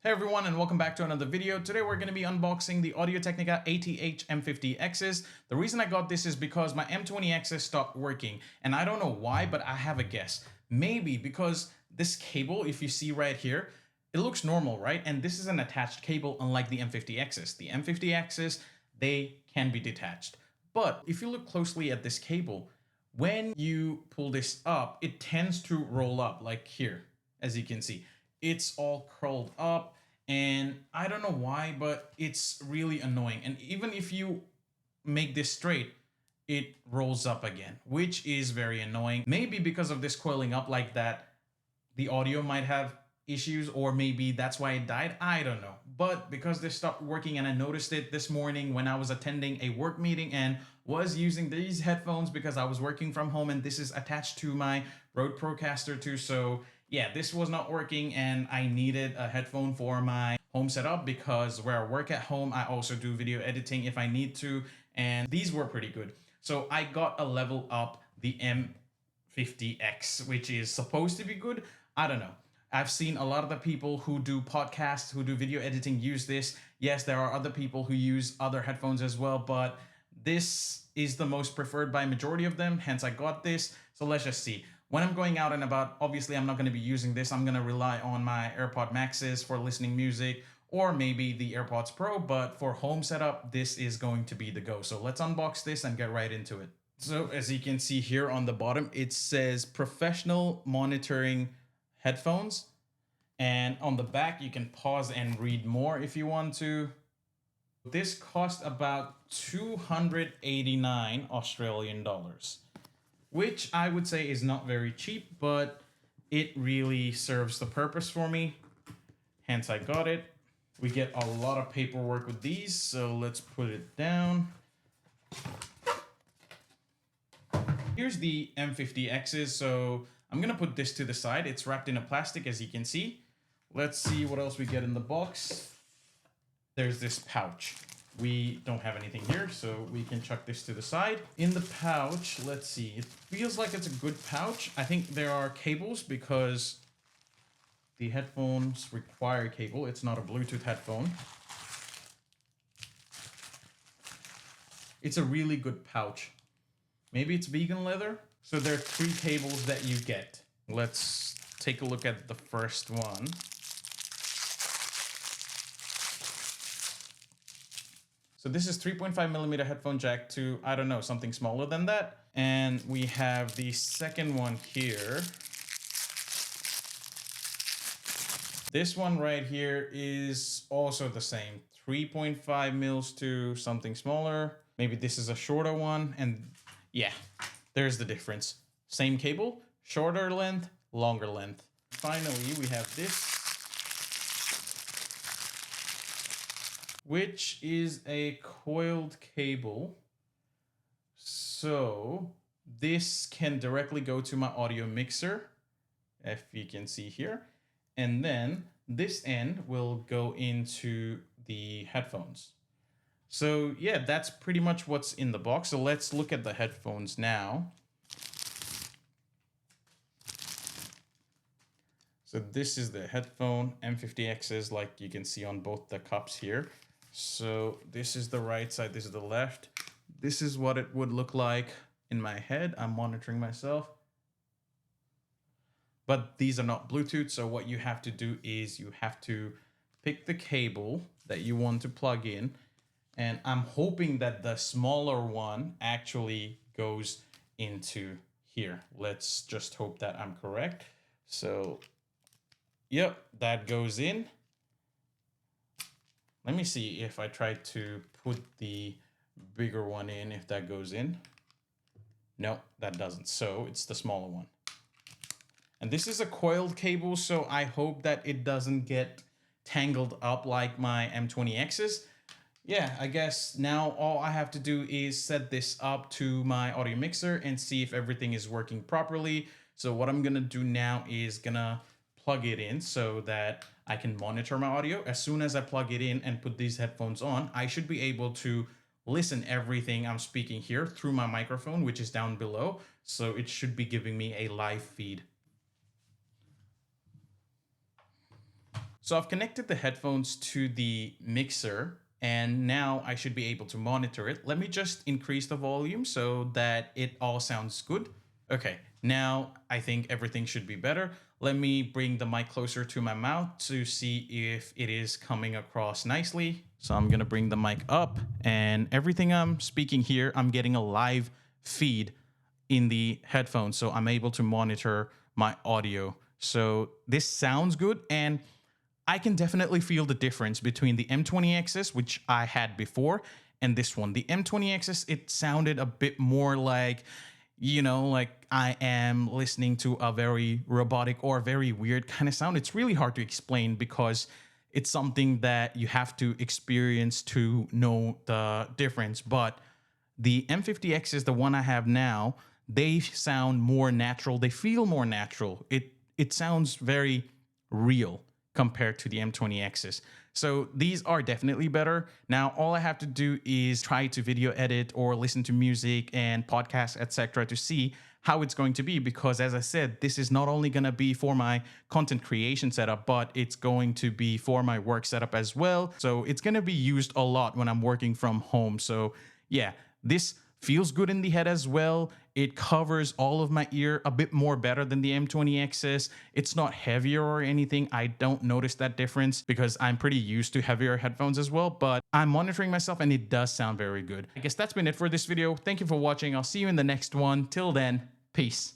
Hey everyone, and welcome back to another video. Today we're going to be unboxing the Audio-Technica ATH-M50Xs. The reason I got this is because my M20Xs stopped working, and I don't know why, but I have a guess. Maybe because this cable, if you see right here, it looks normal, right? And this is an attached cable, unlike the M50Xs. The M50Xs, they can be detached. But if you look closely at this cable, when you pull this up, it tends to roll up, like here, as you can see. It's all curled up, and I don't know why, but it's really annoying. And even if you make this straight, it rolls up again, which is very annoying. Maybe because of this coiling up like that, the audio might have issues, or maybe that's why it died. I don't know. But because this stopped working, and I noticed it this morning when I was attending a work meeting and was using these headphones because I was working from home, and this is attached to my Rode Procaster 2. So yeah, this was not working, and I needed a headphone for my home setup because where I work at home, I also do video editing if I need to, and these were pretty good. So I got a level up the M50X, which is supposed to be good. I don't know. I've seen a lot of the people who do podcasts, who do video editing, use this. Yes, there are other people who use other headphones as well, but this is the most preferred by majority of them, hence I got this. So let's just see. When I'm going out and about, obviously I'm not going to be using this. I'm going to rely on my AirPod Maxes for listening music, or maybe the AirPods Pro, but for home setup, this is going to be the go. So let's unbox this and get right into it. So as you can see here on the bottom, it says professional monitoring headphones. And on the back, you can pause and read more if you want to. This cost about 289 Australian dollars. Which I would say is not very cheap, but it really serves the purpose for me. Hence, I got it. We get a lot of paperwork with these, so let's put it down. Here's the M50Xs, so I'm gonna put this to the side. It's wrapped in a plastic, as you can see. Let's see what else we get in the box. There's this pouch. We don't have anything here, so we can chuck this to the side. In the pouch, let's see. It feels like it's a good pouch. I think there are cables because the headphones require a cable. It's not a Bluetooth headphone. It's a really good pouch. Maybe it's vegan leather. So there are 3 cables that you get. Let's take a look at the first one. So this is 3.5mm headphone jack to, I don't know, something smaller than that. And we have the second one here. This one right here is also the same, 3.5 mils to something smaller. Maybe this is a shorter one. And yeah, there's the difference. Same cable, shorter length, longer length. Finally, we have this, which is a coiled cable. So this can directly go to my audio mixer, if you can see here. And then this end will go into the headphones. So yeah, that's pretty much what's in the box. So let's look at the headphones now. So this is the headphone M50Xs, like you can see on both the cups here. So this is the right side, this is the left. This is what it would look like in my head. I'm monitoring myself. But these are not Bluetooth, so what you have to do is you have to pick the cable that you want to plug in. And I'm hoping that the smaller one actually goes into here. Let's just hope that I'm correct. So, yep, that goes in. Let me see if I try to put the bigger one in, if that goes in. No, that doesn't. So it's the smaller one. And this is a coiled cable, so I hope that it doesn't get tangled up like my M20Xs. Yeah, I guess now all I have to do is set this up to my audio mixer and see if everything is working properly. So what I'm gonna do now is gonna plug it in so that I can monitor my audio. As soon as I plug it in and put these headphones on, I should be able to listen everything I'm speaking here through my microphone, which is down below. So it should be giving me a live feed. So I've connected the headphones to the mixer and now I should be able to monitor it. Let me just increase the volume so that it all sounds good. Okay, now I think everything should be better. Let me bring the mic closer to my mouth to see if it is coming across nicely. So I'm gonna bring the mic up, and everything I'm speaking here, I'm getting a live feed in the headphones, so I'm able to monitor my audio. So this sounds good, and I can definitely feel the difference between the M20Xs, which I had before, and this one. The M20Xs, it sounded a bit more like, like I am listening to a very robotic or very weird kind of sound. It's really hard to explain because it's something that you have to experience to know the difference. But the M50X is the one I have now. They sound more natural. They feel more natural. It sounds very real compared to the M20Xs. So these are definitely better. Now, all I have to do is try to video edit or listen to music and podcasts, etc., to see how it's going to be. Because as I said, this is not only going to be for my content creation setup, but it's going to be for my work setup as well. So it's going to be used a lot when I'm working from home. So yeah, this feels good in the head as well. It covers all of my ear a bit more better than the M20Xs. It's not heavier or anything. I don't notice that difference because I'm pretty used to heavier headphones as well, but I'm monitoring myself and it does sound very good. I guess that's been it for this video. Thank you for watching. I'll see you in the next one. Till then, peace.